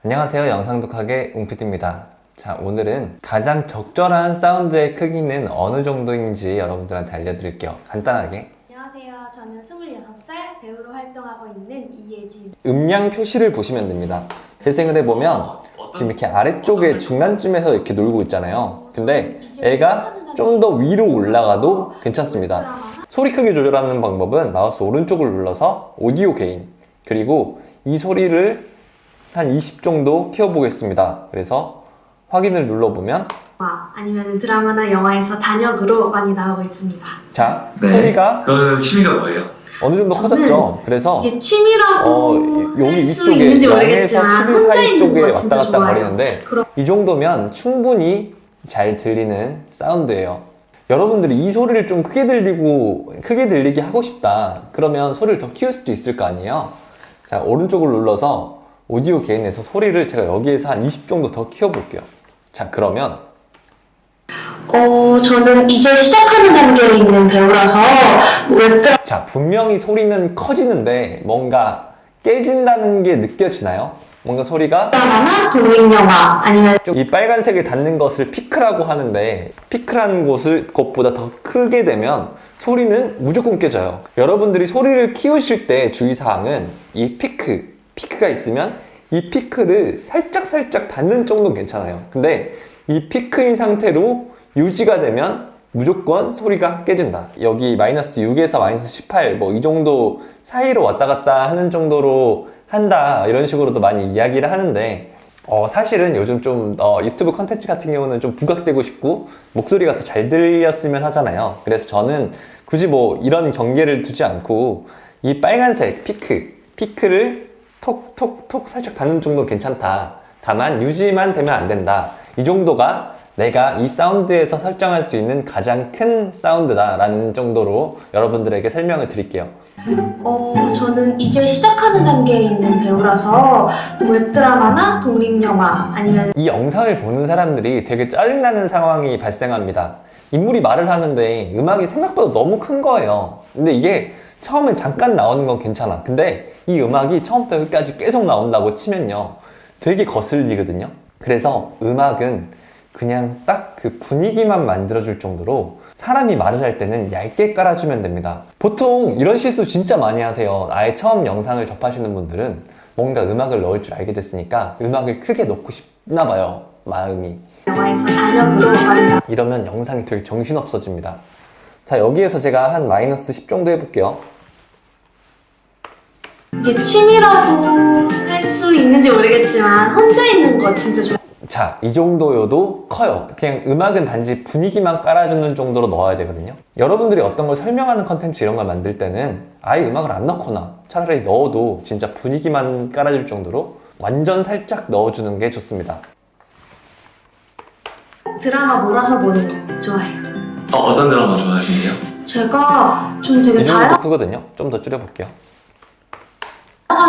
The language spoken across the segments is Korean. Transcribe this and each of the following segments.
안녕하세요. 영상독학의 웅피디입니다. 자, 오늘은 가장 적절한 사운드의 크기는 어느 정도인지 여러분들한테 알려드릴게요. 간단하게. 안녕하세요. 저는 26살 배우로 활동하고 있는 이예진. 음량 표시를 보시면 됩니다. 재생을 해보면 지금 이렇게 아래쪽에 중간쯤에서 이렇게 놀고 있잖아요. 근데 애가 좀 더 위로 올라가도 괜찮습니다. 소리 크기 조절하는 방법은 마우스 오른쪽을 눌러서 오디오 게인, 그리고 이 소리를 한 20 정도 키워보겠습니다. 그래서 확인을 눌러보면 아니면 드라마나 영화에서 단역으로 많이 나오고 있습니다. 자, 네. 소리가 그러면 취미가 뭐예요? 어느 정도 저는 커졌죠. 그래서 이게 취미라고 여기 할 수 위쪽에 있는지 0에서 모르겠지만 11 혼자 사이 있는 쪽에 거 왔다 진짜 갔다 좋아요. 거리는데 이 정도면 충분히 잘 들리는 사운드예요. 여러분들이 이 소리를 좀 크게 들리게 하고 싶다. 그러면 소리를 더 키울 수도 있을 거 아니에요. 자, 오른쪽을 눌러서 오디오 게인에서 소리를 제가 여기에서 한 20 정도 더 키워볼게요. 자, 그러면 저는 이제 시작하는 단계에 있는 배우라서 웹드라 자, 분명히 소리는 커지는데 뭔가 깨진다는 게 느껴지나요? 뭔가 소리가 드라마나 독립영화 아니면 이 빨간색에 닿는 것을 피크라고 하는데, 피크라는 것보다 더 크게 되면 소리는 무조건 깨져요. 여러분들이 소리를 키우실 때 주의사항은 이 피크가 있으면 이 피크를 살짝 닿는 정도는 괜찮아요. 근데 이 피크인 상태로 유지가 되면 무조건 소리가 깨진다. 여기 마이너스 6에서 마이너스 18 뭐 이 정도 사이로 왔다 갔다 하는 정도로 한다, 이런 식으로도 많이 이야기를 하는데, 사실은 요즘 좀 유튜브 컨텐츠 같은 경우는 좀 부각되고 싶고 목소리가 더 잘 들렸으면 하잖아요. 그래서 저는 굳이 뭐 이런 경계를 두지 않고 이 빨간색 피크를 톡톡톡 살짝 닿는 정도 괜찮다. 다만 유지만 되면 안 된다. 이 정도가 내가 이 사운드에서 설정할 수 있는 가장 큰 사운드다 라는 정도로 여러분들에게 설명을 드릴게요. 저는 이제 시작하는 단계에 있는 배우라서 웹드라마나 독립영화 아니면 이 영상을 보는 사람들이 되게 짜증나는 상황이 발생합니다. 인물이 말을 하는데 음악이 생각보다 너무 큰 거예요. 근데 이게 처음엔 잠깐 나오는 건 괜찮아. 근데 이 음악이 처음부터 여기까지 계속 나온다고 치면요, 되게 거슬리거든요. 그래서 음악은 그냥 딱 그 분위기만 만들어줄 정도로 사람이 말을 할 때는 얇게 깔아주면 됩니다. 보통 이런 실수 진짜 많이 하세요. 아예 처음 영상을 접하시는 분들은 뭔가 음악을 넣을 줄 알게 됐으니까 음악을 크게 넣고 싶나 봐요, 마음이. 영화에서 단역으로 많이 나오고 이러면 영상이 되게 정신없어집니다. 자, 여기에서 제가 한 마이너스 10 정도 해볼게요. 이게 취미라고 할 수 있는지 모르겠지만 혼자 있는 거 진짜 좋아요. 자, 이 정도여도 커요. 그냥 음악은 단지 분위기만 깔아주는 정도로 넣어야 되거든요. 여러분들이 어떤 걸 설명하는 컨텐츠 이런 걸 만들 때는 아예 음악을 안 넣거나 차라리 넣어도 진짜 분위기만 깔아줄 정도로 완전 살짝 넣어주는 게 좋습니다. 드라마 몰아서 보는 거 좋아해요. 어떤 드라마 좋아하시는데요? 전 되게 이 정도 다양한 크거든요. 좀 더 줄여볼게요.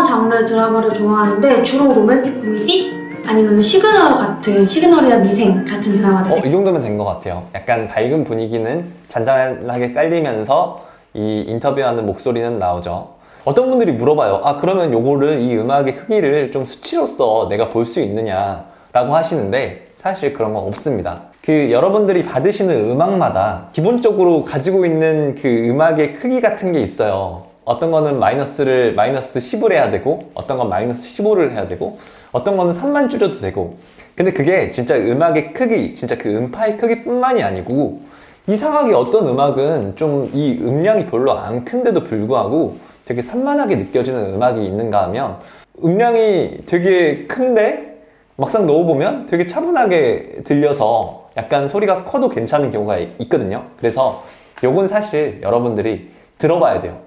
장르의 드라마를 좋아하는데 주로 로맨틱 코미디 아니면 시그널이나 미생 같은 드라마들. 이 정도면 된 것 같아요. 약간 밝은 분위기는 잔잔하게 깔리면서 이 인터뷰하는 목소리는 나오죠. 어떤 분들이 물어봐요. 그러면 요거를, 이 음악의 크기를 좀 수치로서 내가 볼 수 있느냐 라고 하시는데, 사실 그런 건 없습니다. 여러분들이 받으시는 음악마다 기본적으로 가지고 있는 그 음악의 크기 같은 게 있어요. 어떤 거는 마이너스 10을 해야 되고, 어떤 건 마이너스 15를 해야 되고, 어떤 거는 3만 줄여도 되고. 근데 그게 진짜 음악의 크기, 진짜 그 음파의 크기뿐만이 아니고, 이상하게 어떤 음악은 좀 이 음량이 별로 안 큰데도 불구하고 되게 산만하게 느껴지는 음악이 있는가 하면, 음량이 되게 큰데 막상 넣어보면 되게 차분하게 들려서 약간 소리가 커도 괜찮은 경우가 있거든요. 그래서 요건 사실 여러분들이 들어봐야 돼요.